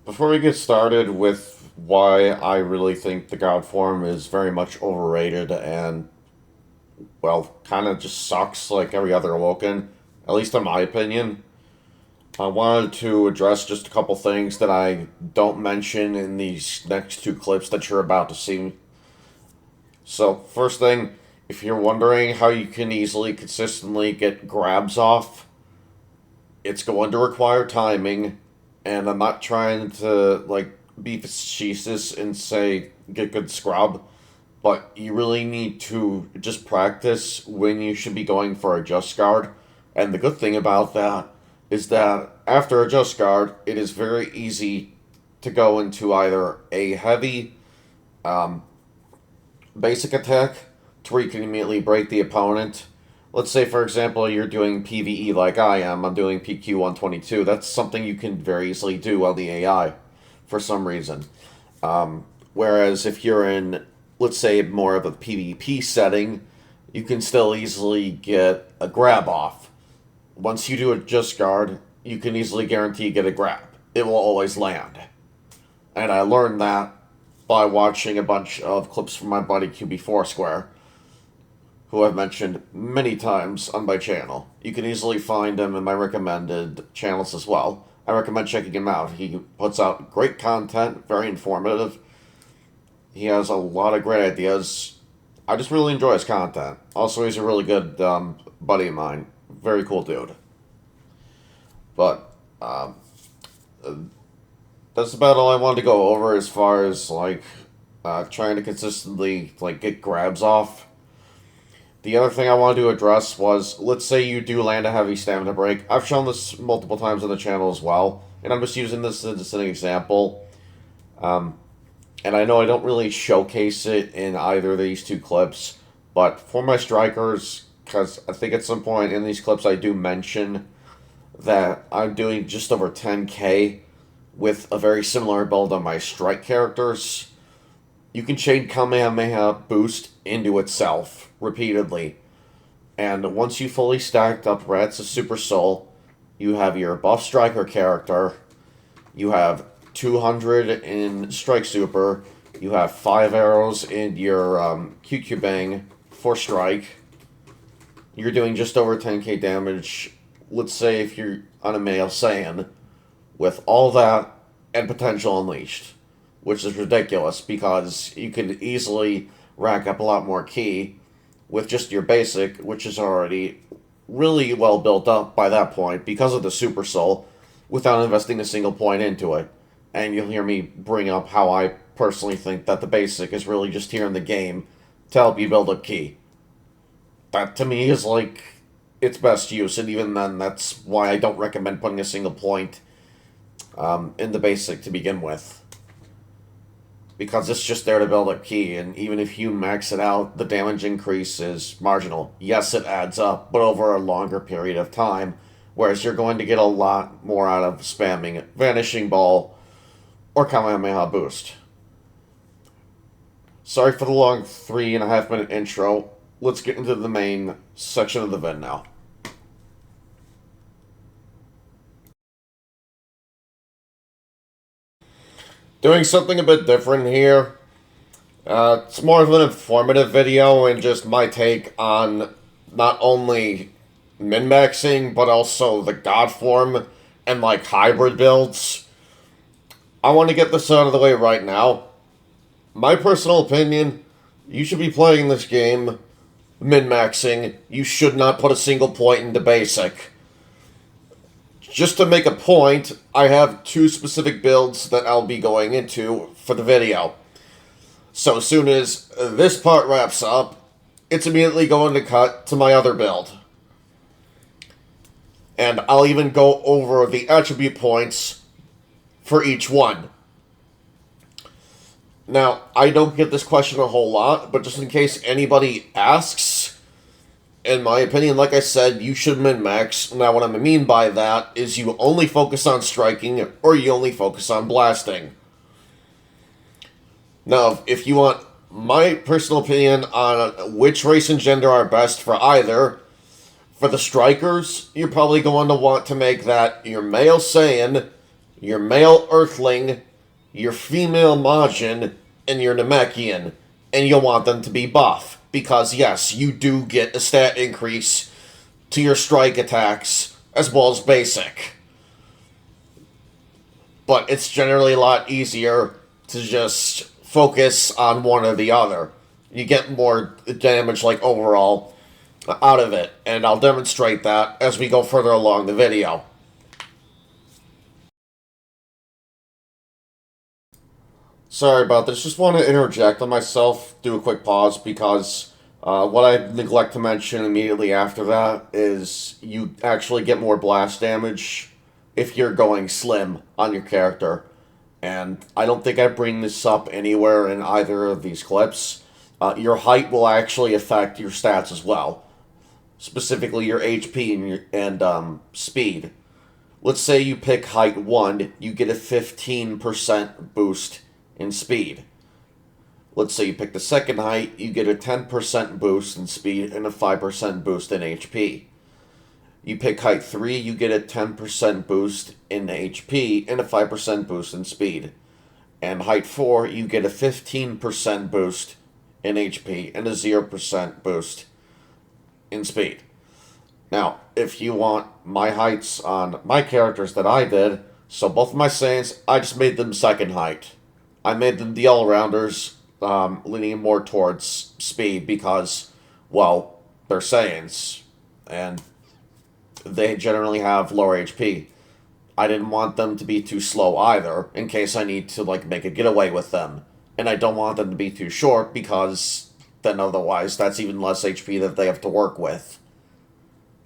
Before we get started with why I really think the God form is very much overrated and, well, kind of just sucks like every other Awoken, at least in my opinion, I wanted to address just a couple things that I don't mention in these next two clips that you're about to see. So, first thing, if you're wondering how you can easily, consistently get grabs off, it's going to require timing, and I'm not trying to be facetious and say get good scrub, but you really need to just practice when you should be going for a just guard. And the good thing about that is that after a just guard, it is very easy to go into either a heavy um, basic attack to where you can immediately break the opponent. Let's say, for example, you're doing PvE like I am. I'm doing PQ 122. That's something you can very easily do on the AI for some reason. Whereas if you're in, let's say, more of a PvP setting, you can still easily get a grab off. Once you do a just guard, you can easily guarantee get a grab. It will always land. And I learned that by watching a bunch of clips from my buddy QB Foursquare, who I've mentioned many times on my channel. You can easily find him in my recommended channels as well. I recommend checking him out. He puts out great content, very informative. He has a lot of great ideas. I just really enjoy his content. Also, he's a really good buddy of mine. Very cool dude. But that's about all I wanted to go over as far as trying to consistently get grabs off. The other thing I wanted to address was, let's say you do land a heavy stamina break. I've shown this multiple times on the channel as well, and I'm just using this as an example. And I know I don't really showcase it in either of these two clips, but for my strikers, because I think at some point in these clips I do mention that I'm doing just over 10k with a very similar build on my strike characters. You can chain Kamehameha boost into itself repeatedly. And once you fully stacked up Rats of Super Soul, you have your buff striker character, you have 200 in Strike Super, you have 5 arrows in your QQ Bang for Strike. You're doing just over 10k damage, let's say if you're on a male Saiyan, with all that and potential unleashed, which is ridiculous because you can easily rack up a lot more ki with just your basic, which is already really well built up by that point because of the Super Soul, without investing a single point into it. And you'll hear me bring up how I personally think that the basic is really just here in the game to help you build up ki. That to me is like its best use, and even then, that's why I don't recommend putting a single point in the basic to begin with. Because it's just there to build up ki, and even if you max it out, the damage increase is marginal. Yes, it adds up, but over a longer period of time, whereas you're going to get a lot more out of spamming Vanishing Ball or Kamehameha Boost. Sorry for the long 3.5 minute intro. Let's get into the main section of the vid now. Doing something a bit different here. It's more of an informative video and just my take on not only min-maxing, but also the God form and hybrid builds. I want to get this out of the way right now. My personal opinion, you should be playing this game min-maxing. You should not put a single point into basic. Just to make a point, I have two specific builds that I'll be going into for the video. So as soon as this part wraps up, it's immediately going to cut to my other build. And I'll even go over the attribute points for each one. Now, I don't get this question a whole lot, but just in case anybody asks, in my opinion, like I said, you should min-max. Now, what I mean by that is you only focus on striking or you only focus on blasting. Now, if you want my personal opinion on which race and gender are best for either, for the strikers, you're probably going to want to make that your male Saiyan your male Earthling, your female Majin, and your Namekian. And you'll want them to be buff. Because, yes, you do get a stat increase to your strike attacks, as well as basic. But it's generally a lot easier to just focus on one or the other. You get more damage, like, overall out of it. And I'll demonstrate that as we go further along the video. Sorry about this. Just want to interject on myself, do a quick pause, because what I neglect to mention immediately after that is you actually get more blast damage if you're going slim on your character. And I don't think I bring this up anywhere in either of these clips. Your height will actually affect your stats as well. Specifically your HP and speed. Let's say you pick height 1, you get a 15% boost in speed. Let's say you pick the second height, you get a 10% boost in speed and a 5% boost in HP. You pick height 3, you get a 10% boost in HP and a 5% boost in speed. And height 4, you get a 15% boost in HP and a 0% boost in speed. Now, if you want my heights on my characters that I did, so both of my Saiyans, I just made them second height. I made them the all-rounders, leaning more towards speed because, well, they're Saiyans, and they generally have lower HP. I didn't want them to be too slow either, in case I need to, like, make a getaway with them. And I don't want them to be too short, because then otherwise that's even less HP that they have to work with.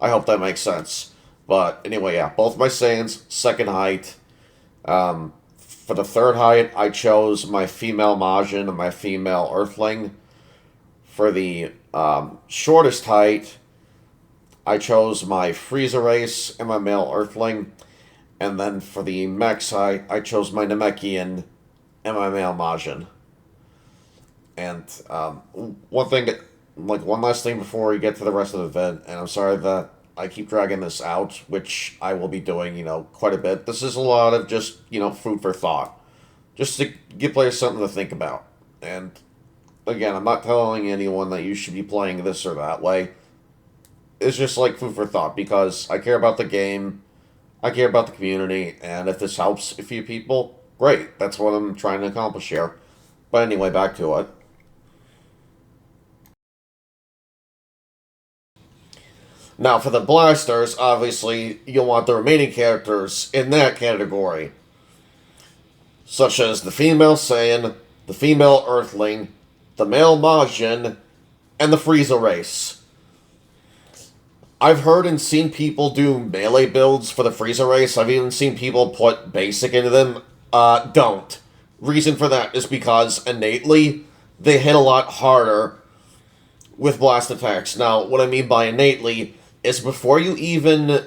I hope that makes sense. But anyway, yeah, both my Saiyans, second height. For the third height, I chose my female Majin and my female Earthling. For the shortest height, I chose my Frieza race and my male Earthling. And then for the max height, I chose my Namekian and my male Majin. And one last thing before we get to the rest of the event, and I'm sorry that I keep dragging this out, which I will be doing, quite a bit. This is a lot of just, food for thought. Just to give players something to think about. And, again, I'm not telling anyone that you should be playing this or that way. It's just like food for thought, because I care about the game, I care about the community, and if this helps a few people, great. That's what I'm trying to accomplish here. But anyway, back to it. Now, for the blasters, obviously, you'll want the remaining characters in that category, such as the female Saiyan, the female Earthling, the male Majin, and the Frieza race. I've heard and seen people do melee builds for the Frieza race. I've even seen people put basic into them. Don't. Reason for that is because innately, they hit a lot harder with blast attacks. Now, what I mean by innately is before you even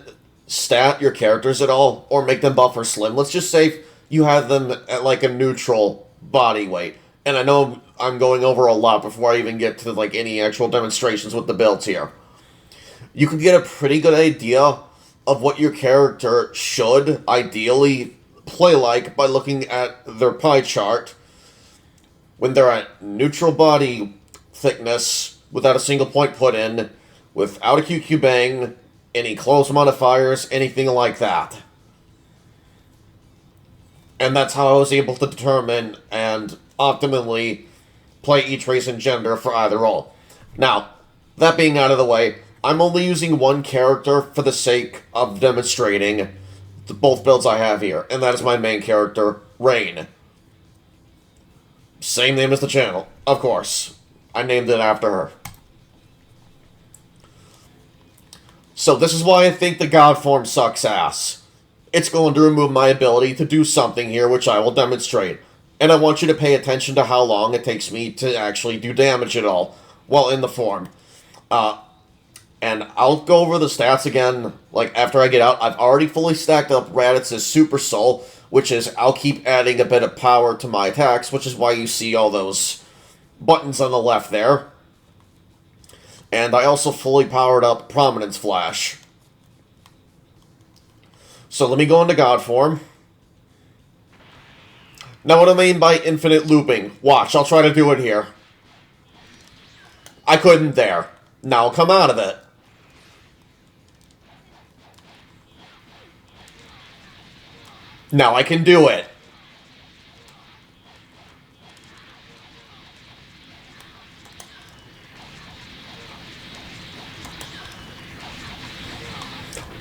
stat your characters at all, or make them buff or slim, let's just say you have them at like a neutral body weight. And I know I'm going over a lot before I even get to like any actual demonstrations with the builds here. You can get a pretty good idea of what your character should ideally play like by looking at their pie chart when they're at neutral body thickness, without a single point put in, without a QQ bang, any close modifiers, anything like that. And that's how I was able to determine and optimally play each race and gender for either role. Now, that being out of the way, I'm only using one character for the sake of demonstrating both builds I have here, and that is my main character, Rain. Same name as the channel, of course. I named it after her. So this is why I think the God form sucks ass. It's going to remove my ability to do something here, which I will demonstrate. And I want you to pay attention to how long it takes me to actually do damage at all while in the form. And I'll go over the stats again, like, after I get out. I've already fully stacked up Raditz's Super Soul, which is, I'll keep adding a bit of power to my attacks, which is why you see all those buttons on the left there. And I also fully powered up Prominence Flash. So let me go into God form. Now what I mean by infinite looping. Watch, I'll try to do it here. I couldn't there. Now I'll come out of it. Now I can do it.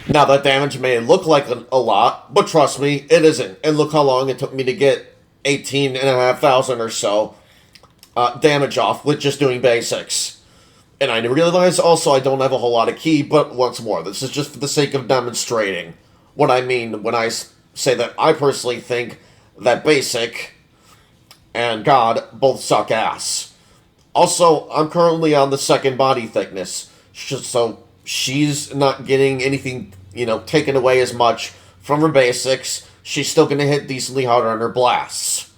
Now that damage may look like a lot, but trust me, it isn't. And look how long it took me to get 18,500 or so damage off with just doing basics. And I realize also I don't have a whole lot of ki, but once more, this is just for the sake of demonstrating what I mean when I say that I personally think that basic and God both suck ass. Also, I'm currently on the second body thickness, so she's not getting anything, taken away as much from her basics. She's still going to hit decently harder on her blasts.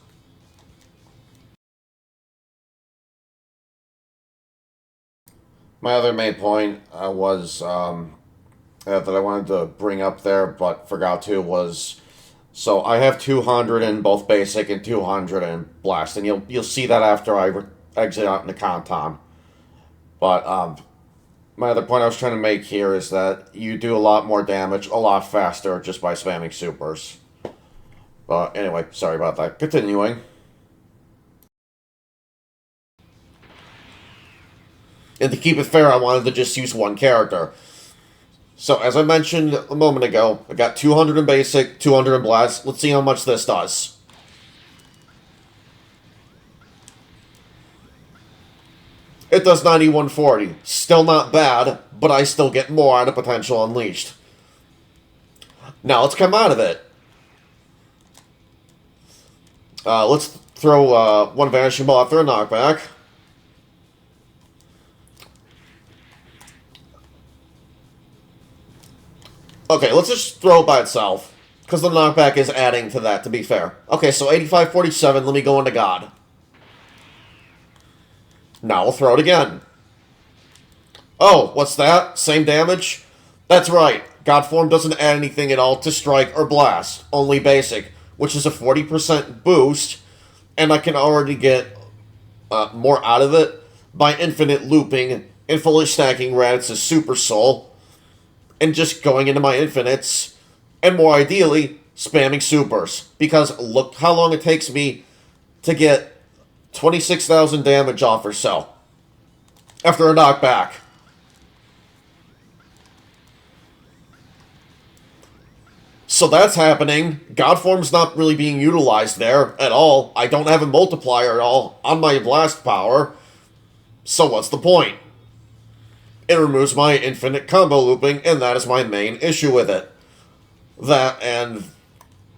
My other main point was that I wanted to bring up there, but forgot to, was so I have 200 in both basic and 200 in blast, and you'll see that after I exit out into Contom. But my other point I was trying to make here is that you do a lot more damage a lot faster just by spamming supers. But anyway, sorry about that. Continuing. And to keep it fair, I wanted to just use one character. So, as I mentioned a moment ago, I got 200 in basic, 200 in blast. Let's see how much this does. It does 9140. Still not bad, but I still get more out of Potential Unleashed. Now, let's come out of it. Let's throw one Vanishing Ball after a knockback. Okay, let's just throw it by itself. Because the knockback is adding to that, to be fair. Okay, so 8547, let me go into God. Now we'll throw it again. Oh, what's that? Same damage? That's right. God form doesn't add anything at all to strike or blast. Only basic, which is a 40% boost. And I can already get more out of it by infinite looping and fully stacking Raditz' Super Soul. And just going into my infinites, and more ideally, spamming supers. Because look how long it takes me to get 26,000 damage off or so. After a knockback. So that's happening. Godform's not really being utilized there at all. I don't have a multiplier at all on my blast power. So what's the point? It removes my infinite combo looping, and that is my main issue with it. That, and,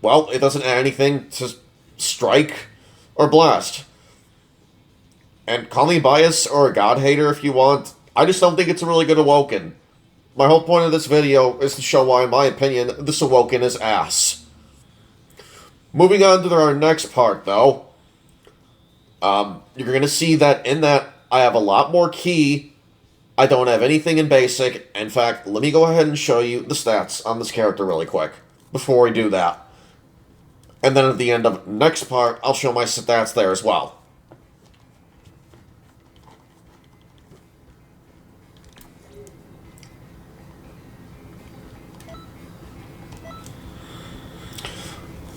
well, it doesn't add anything to strike or blast. And call me bias or a god hater if you want. I just don't think it's a really good Awoken. My whole point of this video is to show why, in my opinion, this Awoken is ass. Moving on to our next part, though. You're going to see that in that I have a lot more ki. I don't have anything in basic. In fact, let me go ahead and show you the stats on this character really quick before we do that. And then at the end of next part, I'll show my stats there as well.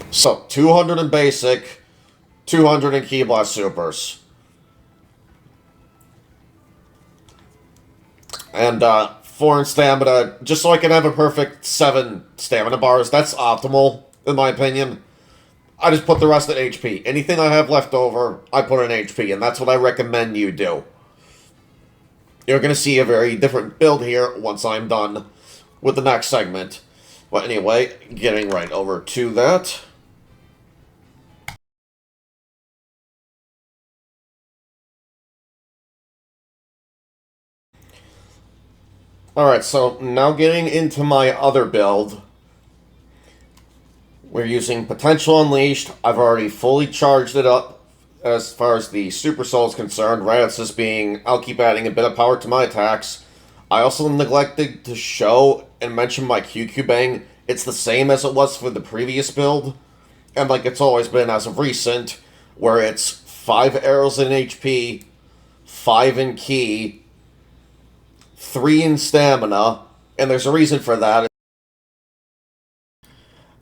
So, 200 in basic, 200 in Ki Blast Supers. And 4 in stamina, just so I can have a perfect 7 stamina bars. That's optimal, in my opinion. I just put the rest at HP. Anything I have left over, I put in HP, and that's what I recommend you do. You're going to see a very different build here once I'm done with the next segment. Well, anyway, getting right over to that. Alright, so now getting into my other build. We're using Potential Unleashed. I've already fully charged it up as far as the Super Soul is concerned. Raditz being, I'll keep adding a bit of power to my attacks. I also neglected to show and mention my QQ Bang. It's the same as it was for the previous build. and like it's always been as of recent, where it's 5 arrows in HP, 5 in ki, 3 in stamina, and there's a reason for that.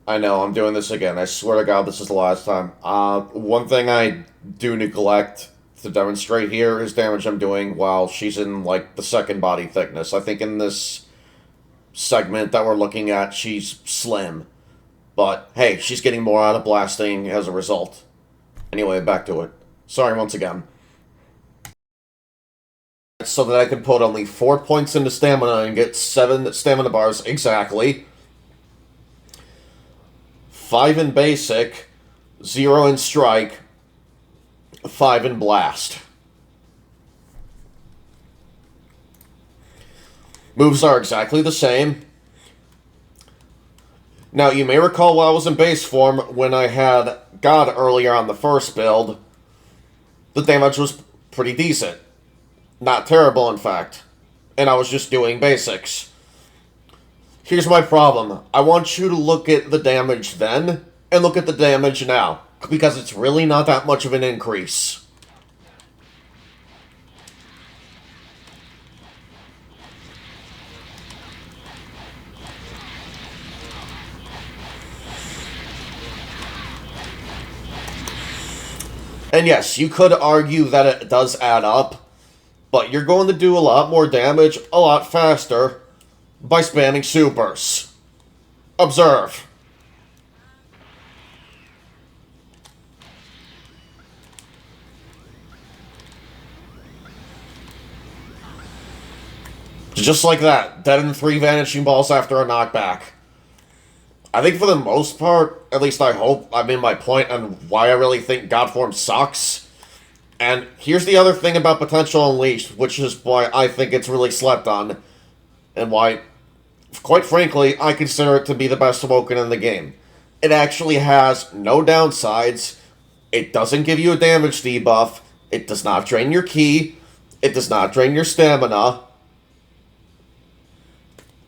I know, I'm doing this again. I swear to God, this is the last time. One thing I do neglect to demonstrate here is damage I'm doing while she's in, like, the second body thickness. I think in this segment that we're looking at, she's slim. But, hey, she's getting more out of blasting as a result. Anyway, back to it. Sorry once again. So that I could put only 4 points into stamina and get 7 stamina bars exactly. 5 in basic, 0 in strike, 5 in blast. Moves are exactly the same. Now, you may recall while I was in base form, when I had God earlier on the first build, the damage was pretty decent. Not terrible, in fact. And I was just doing basics. Here's my problem. I want you to look at the damage then, and look at the damage now. Because it's really not that much of an increase. And yes, you could argue that it does add up, but you're going to do a lot more damage a lot faster by spamming supers. Observe. Just like that, dead in 3 vanishing balls after a knockback. I think for the most part, at least I hope, I made my point on why I really think Godform sucks. And here's the other thing about Potential Unleashed, which is why I think it's really slept on, and why, quite frankly, I consider it to be the best Awoken in the game. It actually has no downsides, it doesn't give you a damage debuff, it does not drain your ki, it does not drain your stamina,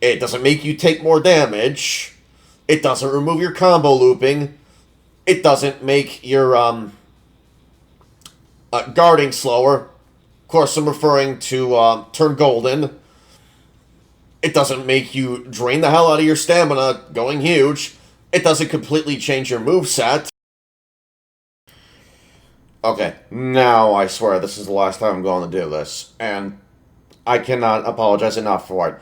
it doesn't make you take more damage, it doesn't remove your combo looping, it doesn't make your, guarding slower. Of course, I'm referring to Turn Golden. It doesn't make you drain the hell out of your stamina, going huge. It doesn't completely change your moveset. Okay, now I swear this is the last time I'm going to do this, and I cannot apologize enough for it.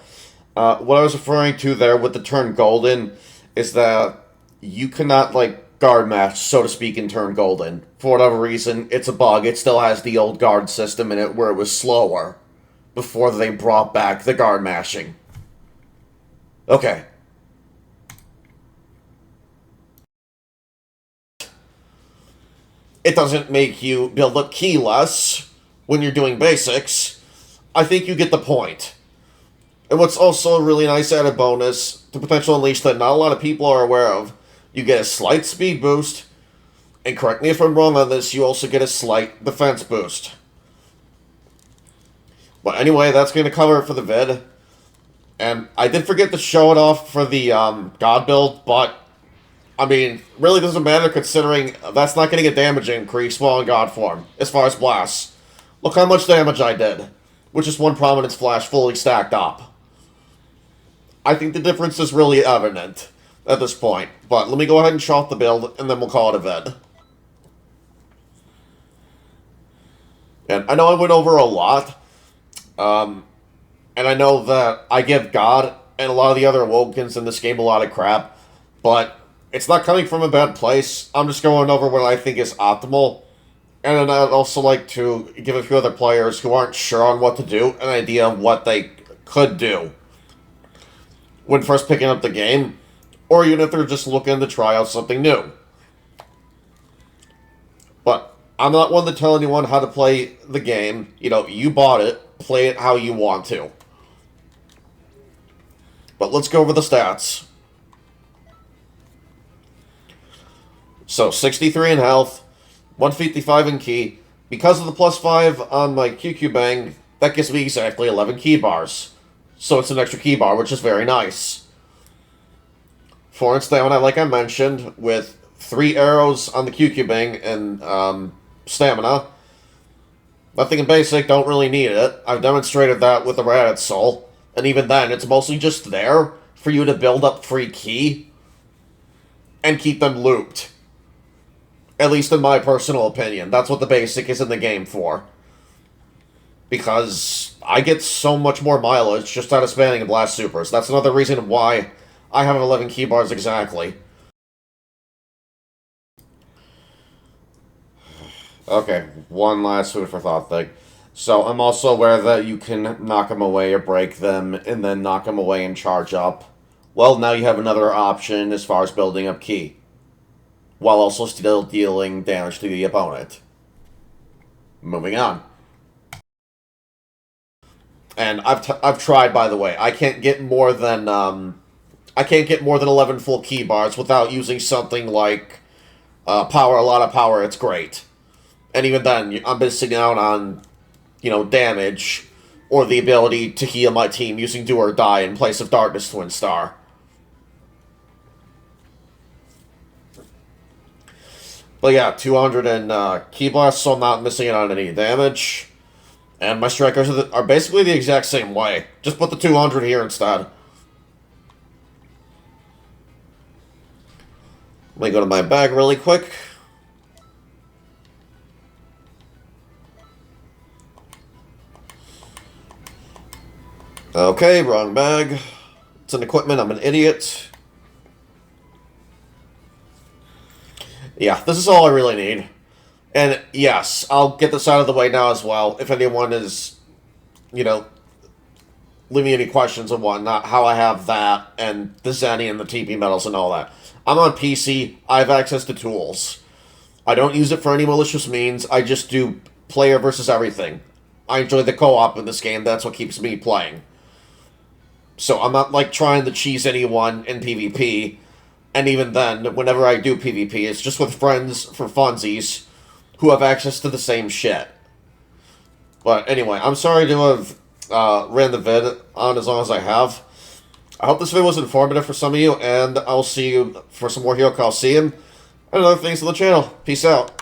What I was referring to there with the Turn Golden is that you cannot, like, guard match, so to speak, in Turn Golden. For whatever reason, it's a bug. It still has the old guard system in it where it was slower before they brought back the guard mashing. Okay. It doesn't make you build up ki less when you're doing basics. I think you get the point. And what's also a really nice added bonus to Potential Unleashed that not a lot of people are aware of, you get a slight speed boost, and correct me if I'm wrong on this, you also get a slight defense boost. But anyway, that's going to cover it for the vid. And I did forget to show it off for the God build, but, I mean, really doesn't matter considering that's not getting a damage increase while in God form, as far as blasts. Look how much damage I did, with just one Prominence Flash fully stacked up. I think the difference is really evident at this point. But let me go ahead and show off the build, and then we'll call it a vid. And I know I went over a lot. And I know that I give God and a lot of the other Awokens in this game a lot of crap. But it's not coming from a bad place. I'm just going over what I think is optimal. And then I'd also like to give a few other players who aren't sure on what to do an idea of what they could do when first picking up the game, or even if they're just looking to try out something new. But I'm not one to tell anyone how to play the game. You know, you bought it, play it how you want to. But let's go over the stats. So, 63 in health, 155 in ki. Because of the +5 on my QQ Bang, that gives me exactly 11 ki bars. So it's an extra ki bar, which is very nice. 4 in stamina, like I mentioned, with 3 arrows on the Q-cubing and stamina. Nothing in basic, don't really need it. I've demonstrated that with the Raditz Soul. And even then, it's mostly just there for you to build up free ki and keep them looped. At least in my personal opinion. That's what the basic is in the game for. Because I get so much more mileage just out of spamming Blast Supers. That's another reason why I have 11 ki bars exactly. Okay, one last food for thought thing. So I'm also aware that you can knock them away or break them, and then knock them away and charge up. Well, now you have another option as far as building up ki, while also still dealing damage to the opponent. Moving on. And I've tried, by the way. I can't get more than 11 full ki bars without using something like power. A lot of power. It's great. And even then, I'm missing out on, damage or the ability to heal my team using Do or Die in place of Darkness Twin Star. But yeah, 200 and ki blast, so I'm not missing out on any damage. And my strikers are basically the exact same way. Just put the 200 here instead. Let me go to my bag really quick. Okay, wrong bag. It's an equipment, I'm an idiot. Yeah, this is all I really need. And yes, I'll get this out of the way now as well. If anyone is, leaving any questions and whatnot, how I have that, and the Zenny and the TP medals and all that. I'm on PC, I have access to tools. I don't use it for any malicious means, I just do player versus everything. I enjoy the co-op in this game, that's what keeps me playing. So I'm not, trying to cheese anyone in PvP, and even then, whenever I do PvP, it's just with friends for funsies who have access to the same shit. But anyway, I'm sorry to have ran the vid on as long as I have. I hope this video was informative for some of you, and I'll see you for some more Hero Coliseum and other things on the channel. Peace out.